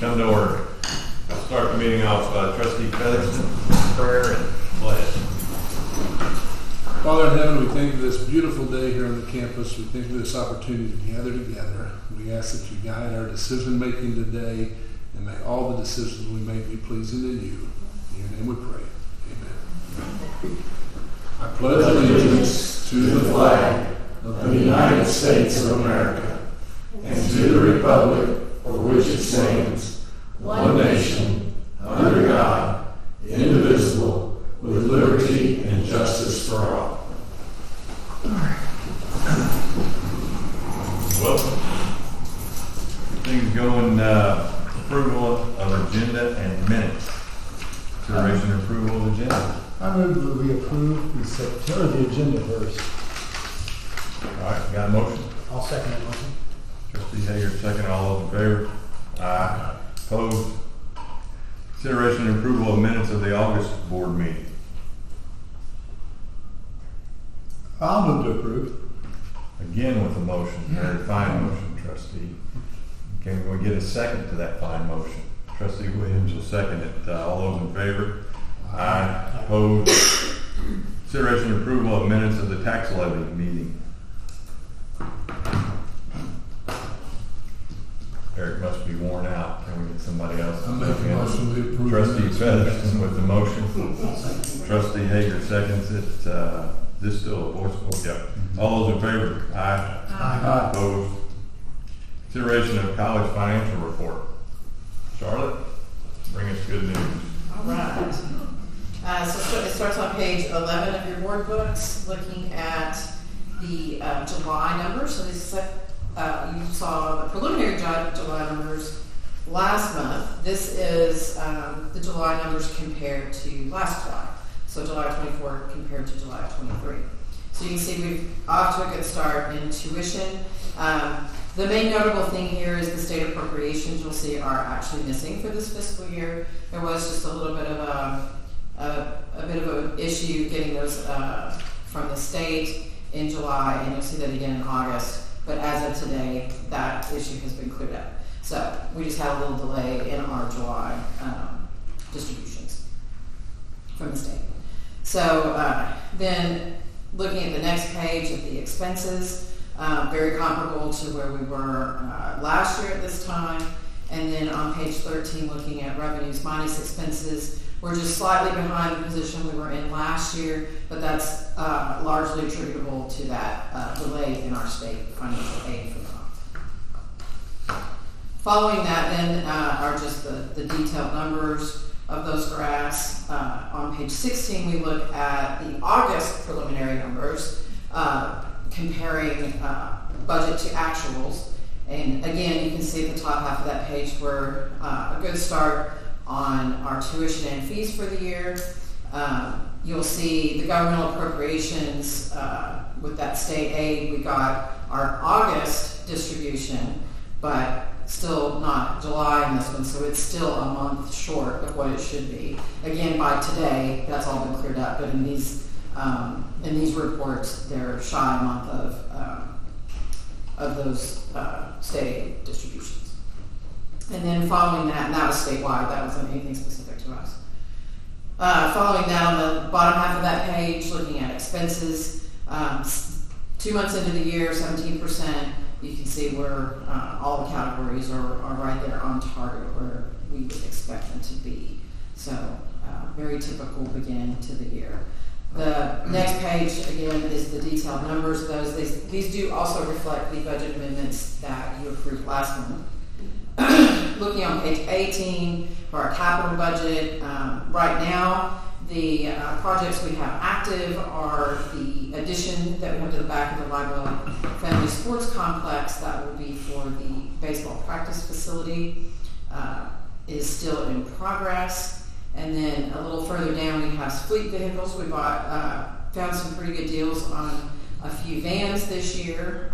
Come to order. I'll start the meeting off Trustee Featherston, prayer and pledge. Father in heaven, we thank you for this beautiful day here on the campus. We thank you for this opportunity to gather together. We ask that you guide our decision making today, and may all the decisions we make be pleasing to you. In your name we pray. Amen. I pledge allegiance to the flag of the United States of America and to the republic for which it stands, one nation, under God, indivisible, with liberty and justice for all. Welcome. Things going, approval of agenda and minutes. Consideration and approval of agenda. I move that we approve the agenda first. All right, got a motion? I'll second that motion. Trustee Hager, second. All those in favor? Aye. Opposed? Consideration and approval of minutes of the August board meeting. I'll move to approve. Again with a motion, very fine motion, trustee. Can we get a second to that fine motion? Trustee Williams will second it. All those in favor? Aye. Opposed? Consideration and approval of minutes of the tax levy meeting. Eric must be worn out. Can we get somebody else? I'm making a motion to approve. Trustee Featherston with the motion. Trustee Hager seconds it. This still a voice vote? Yep. All those in favor? Aye. Aye. Opposed? Consideration of college financial report. Charlotte, bring us good news. All right. So it starts on page 11 of your board books, looking at the July numbers. So this is you saw the preliminary July numbers last month. This is the July numbers compared to last July. So July 24 compared to July 23. So you can see we've off to a good start in tuition. The main notable thing here is the state appropriations you'll see are actually missing for this fiscal year. There was just a little bit of an issue getting those from the state in July, and you'll see that again in August. But as of today, that issue has been cleared up. So we just had a little delay in our July distributions from the state. So then looking at the next page of the expenses, very comparable to where we were last year at this time. And then on page 13, looking at revenues minus expenses, we're just slightly behind the position we were in last year, but that's largely attributable to that delay in our state financial aid for the month. Following that then are just the detailed numbers of those graphs. On page 16, we look at the August preliminary numbers, comparing budget to actuals. And again, you can see at the top half of that page we're a good start on our tuition and fees for the year. You'll see the governmental appropriations with that state aid. We got our August distribution, but still not July in this one, so it's still a month short of what it should be. Again, by today, that's all been cleared up, but in these reports, they're shy a month of those state aid distributions. And then following that, and that was statewide, that wasn't anything specific to us. Following that, on the bottom half of that page, looking at expenses, 2 months into the year, 17%, you can see where all the categories are right there on target where we would expect them to be. So very typical beginning to the year. The next page, again, is the detailed numbers of those. These do also reflect the budget amendments that you approved last month. Looking on page 18 for our capital budget, right now the projects we have active are the addition that we have to the back of the Live Family Sports Complex. That will be for the baseball practice facility, is still in progress. And then a little further down we have fleet vehicles. We found some pretty good deals on a few vans this year.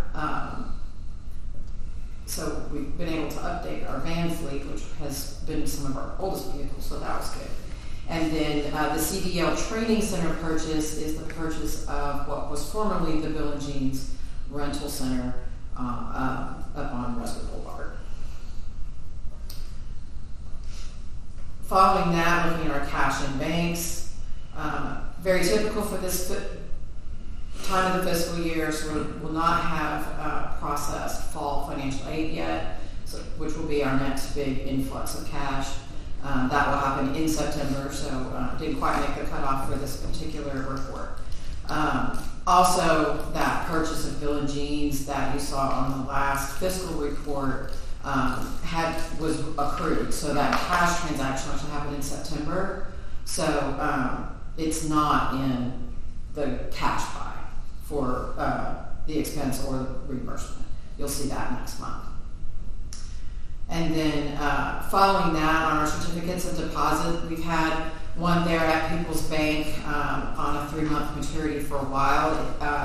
So we've been able to update our van fleet, which has been some of our oldest vehicles, so that was good. And then the CDL Training Center purchase is the purchase of what was formerly the Bill and Jean's Rental Center up on Westwood Boulevard. Following that, looking at our cash in banks, very typical for this time of the fiscal year, so we will not have processed fall financial aid yet, which will be our next big influx of cash. That will happen in September, so didn't quite make the cutoff for this particular report. Also, that purchase of Bill and Jeans that you saw on the last fiscal report was accrued, so that cash transaction actually happened in September. So it's not in the cash pie for the expense or the reimbursement. You'll see that next month. And then following that, on our certificates of deposit, we've had one there at People's Bank on a 3-month maturity for a while.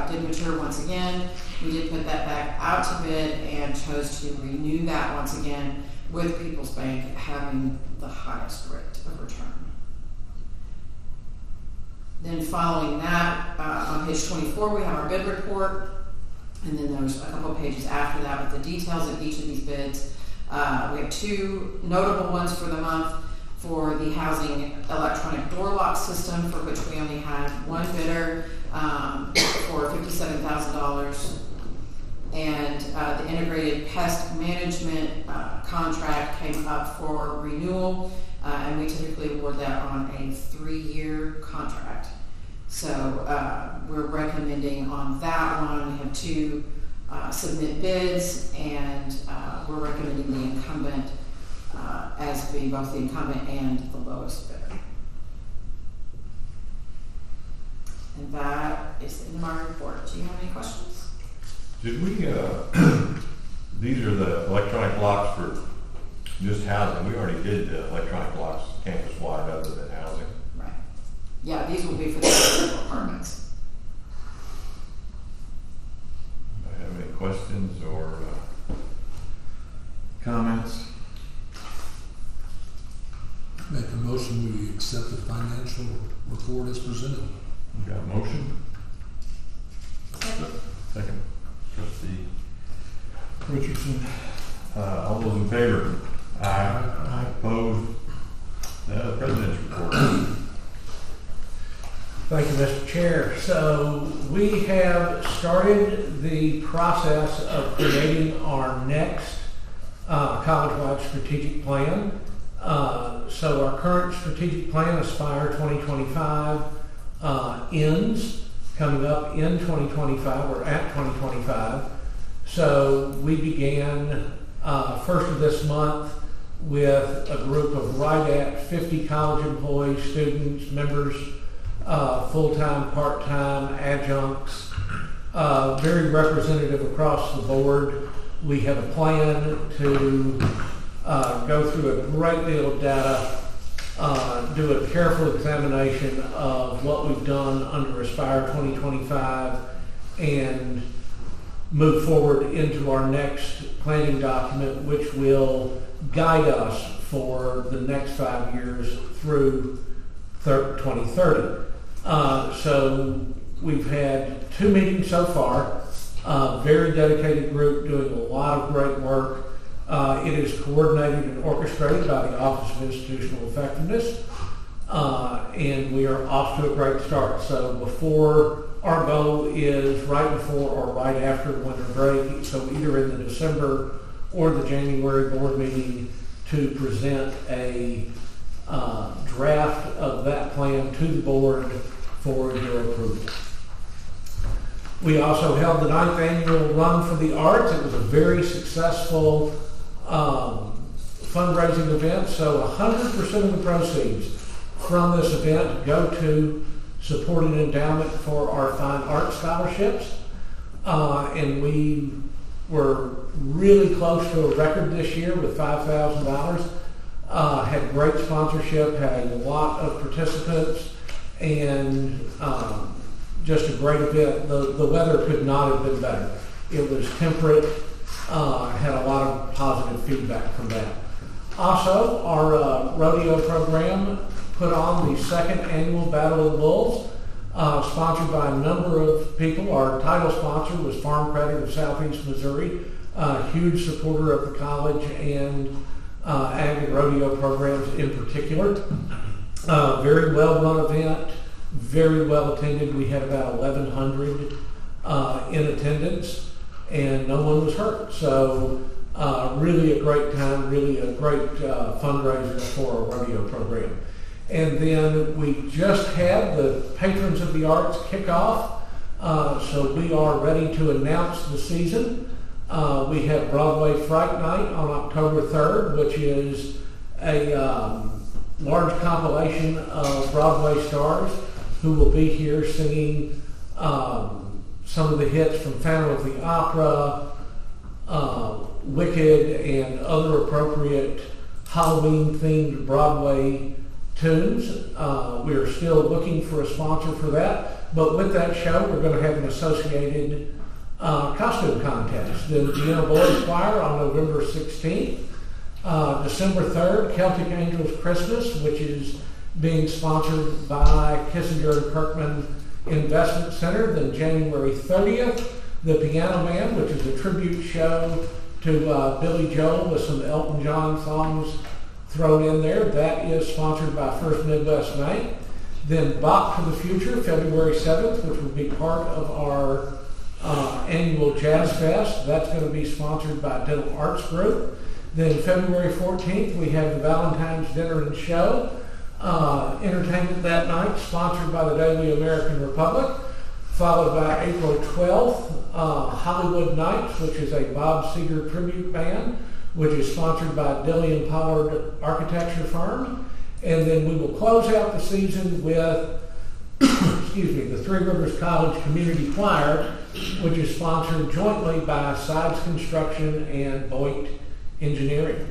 It did mature once again. We did put that back out to bid and chose to renew that once again, with People's Bank having the highest rate of return. Then following that, on page 24, we have our bid report, and then there's a couple of pages after that with the details of each of these bids. We have 2 notable ones for the month for the housing electronic door lock system, for which we only had one bidder for $57,000. And the integrated pest management contract came up for renewal, and we typically award that on a 3-year contract. So we're recommending on that one, we have 2 submit bids, and we're recommending the incumbent as being both the incumbent and the lowest bidder. And that is the end of my report. Do you have any questions? Did we, these are the electronic locks for just housing. We already did the electronic locks campus-wide other than housing. Right. Yeah, these will be for the apartments. Do you have any questions or comments? Make a motion, we accept the financial report as presented. You got a motion? Second. Trustee Richardson. All those in favor? Aye. Opposed? The President's report. Thank you, Mr. Chair. So we have started the process of creating our next college-wide strategic plan. So our current strategic plan, Aspire 2025, ends coming up in 2025 or at 2025. So we began first of this month with a group of right at 50 college employees, students, members, full-time, part-time, adjuncts, very representative across the board. We have a plan to go through a great deal of data, do a careful examination of what we've done under Aspire 2025, and move forward into our next planning document, which will guide us for the next 5 years through 2030. So we've had 2 meetings so far, very dedicated group doing a lot of great work. It is coordinated and orchestrated by the Office of Institutional Effectiveness, and we are off to a great start. So before, our goal is right before or right after winter break, so either in the December or the January board meeting, to present a draft of that plan to the board for your approval. We also held the 9th annual Run for the Arts. It was a very successful fundraising event, so 100% of the proceeds from this event go to support an endowment for our fine art scholarships, and we were really close to a record this year with $5,000. Had great sponsorship, had a lot of participants, and just a great event. The weather could not have been better. It was temperate, had a lot of positive feedback from that. Also, our rodeo program put on the 2nd annual Battle of the Bulls, sponsored by a number of people. Our title sponsor was Farm Credit of Southeast Missouri, a huge supporter of the college and ag and rodeo programs in particular. Very well run event, very well attended. We had about 1,100 in attendance, and no one was hurt. So really a great time, really a great fundraiser for our rodeo program. And then we just had the Patrons of the Arts kickoff, so we are ready to announce the season. We have Broadway Fright Night on October 3rd, which is a large compilation of Broadway stars who will be here singing some of the hits from Phantom of the Opera, Wicked, and other appropriate Halloween-themed Broadway tunes. We are still looking for a sponsor for that, but with that show, we're going to have an associated costume contest. The Vienna Boys Choir on November 16th. December 3rd, Celtic Angels Christmas, which is being sponsored by Kissinger and Kirkman Investment Center. Then January 30th, The Piano Man, which is a tribute show to Billy Joel with some Elton John songs thrown in there. That is sponsored by First Midwest Bank. Then Bach for the Future, February 7th, which will be part of our annual Jazz Fest. That's going to be sponsored by Dental Arts Group. Then February 14th, we have the Valentine's Dinner and Show. Entertainment that night, sponsored by the Daily American Republic. Followed by April 12th, Hollywood Nights, which is a Bob Seger tribute band, which is sponsored by Dillian Pollard Architecture Firm. And then we will close out the season with the Three Rivers College Community Choir, which is sponsored jointly by Sides Construction and Boyd Engineering.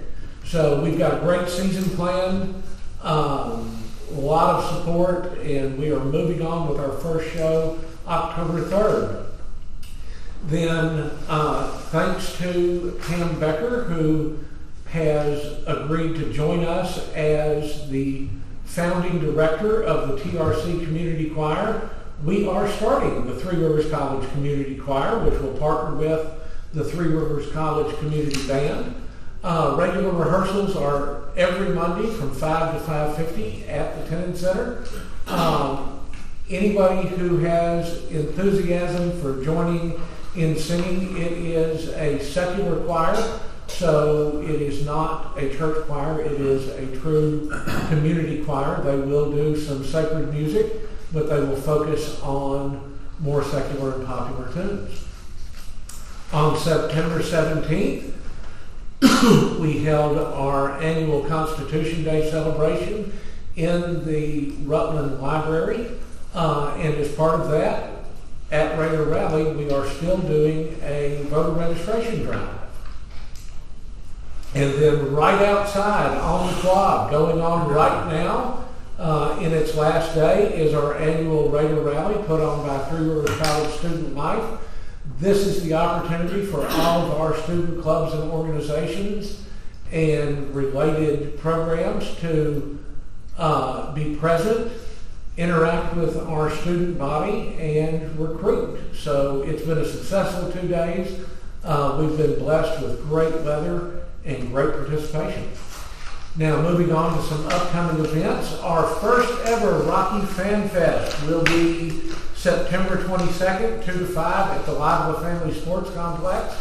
So we've got a great season planned, a lot of support, and we are moving on with our first show October 3rd. Then thanks to Pam Becker, who has agreed to join us as the founding director of the TRC Community Choir, we are starting the Three Rivers College Community Choir, which will partner with the Three Rivers College Community Band. Regular rehearsals are every Monday from 5 to 5:50 at the Tenant Center. Anybody who has enthusiasm for joining in singing, it is a secular choir, so it is not a church choir, it is a true community choir. They will do some sacred music, but they will focus on more secular and popular tunes. On September 17th, we held our annual Constitution Day celebration in the Rutland Library, and as part of that, at Raider Rally, we are still doing a voter registration drive. And then right outside on the quad, going on right now, in its last day, is our annual Raider Rally put on by Three Rivers College Student Life. This is the opportunity for all of our student clubs and organizations and related programs to be present, interact with our student body, and recruit. So it's been a successful 2 days. We've been blessed with great weather and great participation. Now moving on to some upcoming events. Our first ever Rocky Fan Fest will be September 22nd, 2 to 5 at the Lively Family Sports Complex.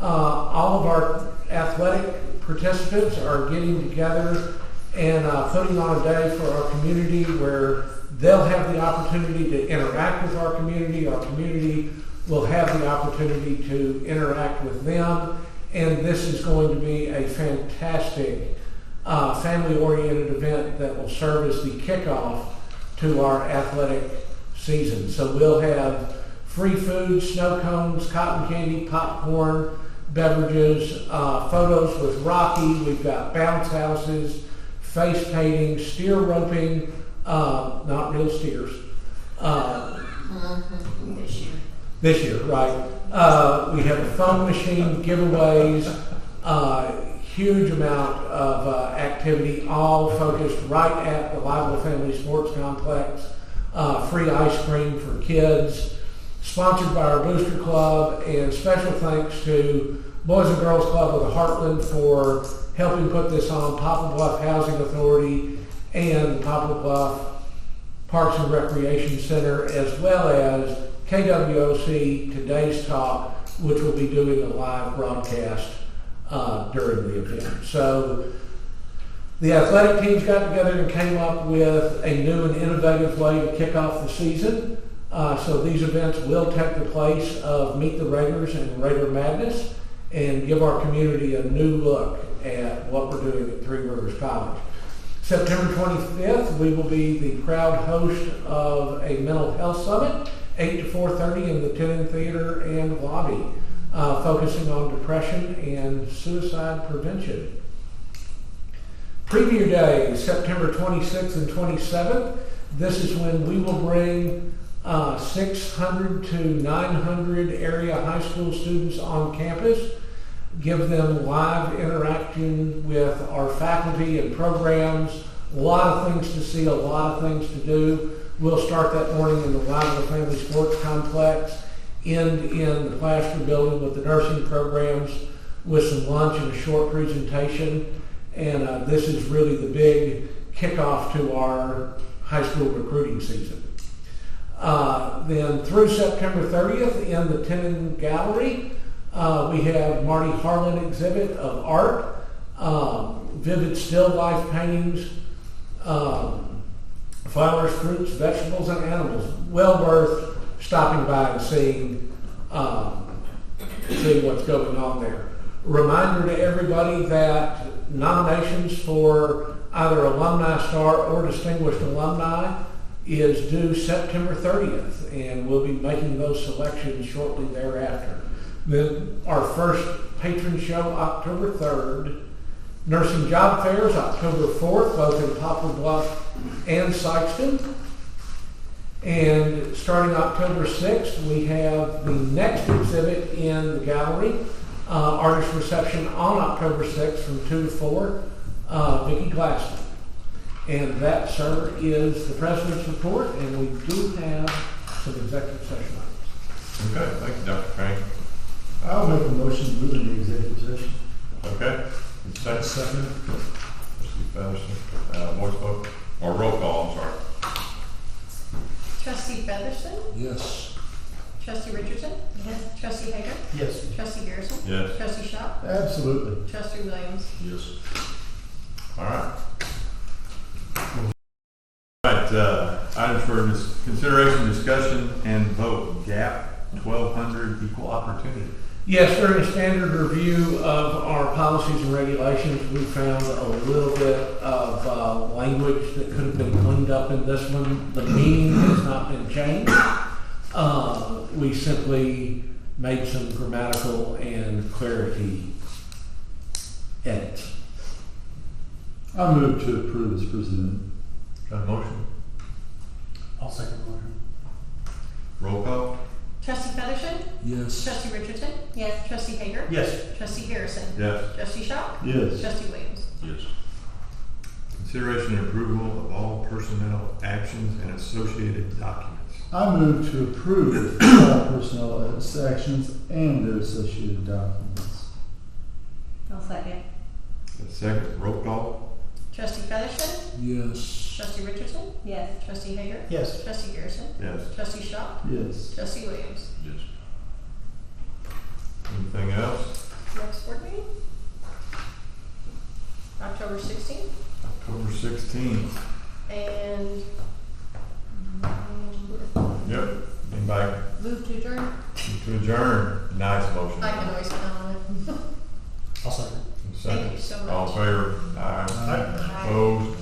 All of our athletic participants are getting together and putting on a day for our community where they'll have the opportunity to interact with our community will have the opportunity to interact with them, and this is going to be a fantastic family-oriented event that will serve as the kickoff to our athletic season. So we'll have free food, snow cones, cotton candy, popcorn, beverages, photos with Rocky. We've got bounce houses, face painting, steer roping, not real steers. This year, right. We have a phone machine, giveaways, huge amount of activity, all focused right at the Lively Family Sports Complex. Free ice cream for kids, sponsored by our Booster Club, and special thanks to Boys and Girls Club of the Heartland for helping put this on, Poplar Bluff Housing Authority and the Poplar Bluff Parks and Recreation Center, as well as KWOC Today's Talk, which will be doing a live broadcast during the event. So the athletic teams got together and came up with a new and innovative way to kick off the season. So these events will take the place of Meet the Raiders and Raider Madness and give our community a new look at what we're doing at Three Rivers College. September 25th, we will be the proud host of a mental health summit, 8 to 4:30 in the Tenon Theater and lobby, focusing on depression and suicide prevention. Preview Day, September 26th and 27th. This is when we will bring 600 to 900 area high school students on campus, give them live interaction with our faculty and programs, a lot of things to see, a lot of things to do. We'll start that morning in the Live Family Sports Complex, end in the Plaster Building with the nursing programs, with some lunch and a short presentation. And this is really the big kickoff to our high school recruiting season. Then through September 30th in the Tenon Gallery, we have Marty Harlan exhibit of art, vivid still life paintings, flowers, fruits, vegetables, and animals. Well worth stopping by and seeing what's going on there. Reminder to everybody that nominations for either Alumni Star or Distinguished Alumni is due September 30th, and we'll be making those selections shortly thereafter. Then our first patron show, October 3rd. Nursing job fairs, October 4th, both in Poplar Bluff and Sykeston. And starting October 6th, we have the next exhibit in the gallery, artist reception on October 6th from 2 to 4, Vicki Glassman. And that, sir, is the President's report, and we do have some executive session items. Okay, thank you, Dr. Frank. I'll make a motion to move into executive session. Okay. Second. Trustee Featherston, voice vote, or roll call, I'm sorry. Trustee Featherston? Yes. Trustee Richardson? Yes. Trustee Hager? Yes. Trustee Garrison? Yes. Trustee Shaw? Absolutely. Trustee Williams? Yes. All right. All right, items for consideration, discussion, and vote. GAP 1200 equal opportunity. Yes, during a standard review of our policies and regulations, we found a little bit of language that could have been cleaned up in this one. The meaning has not been changed. We simply made some grammatical and clarity edits. I'll move to approve as presented. Got a motion? I'll second the motion. Roll call? Trustee Featherston? Yes. Trustee Richardson? Yes. Trustee Hager? Yes. Trustee Garrison? Yes. Trustee Shaw? Yes. Trustee Williams? Yes. Consideration and approval of all personnel actions and associated documents. I move to approve all personnel actions and their associated documents. I'll second. Second, roll call? Trustee Featherston? Yes. Trustee Richardson? Yes. Trustee Hager? Yes. Trustee Garrison? Yes. Trustee Shaw? Yes. Trustee Williams? Yes. Anything else? Next board meeting? October 16th? October 16th. And Yep. Anybody move to adjourn? to adjourn? Nice motion. I can always count on it. I'll second. Second. Thank you so much. All in favor? Aye. Aye. Opposed?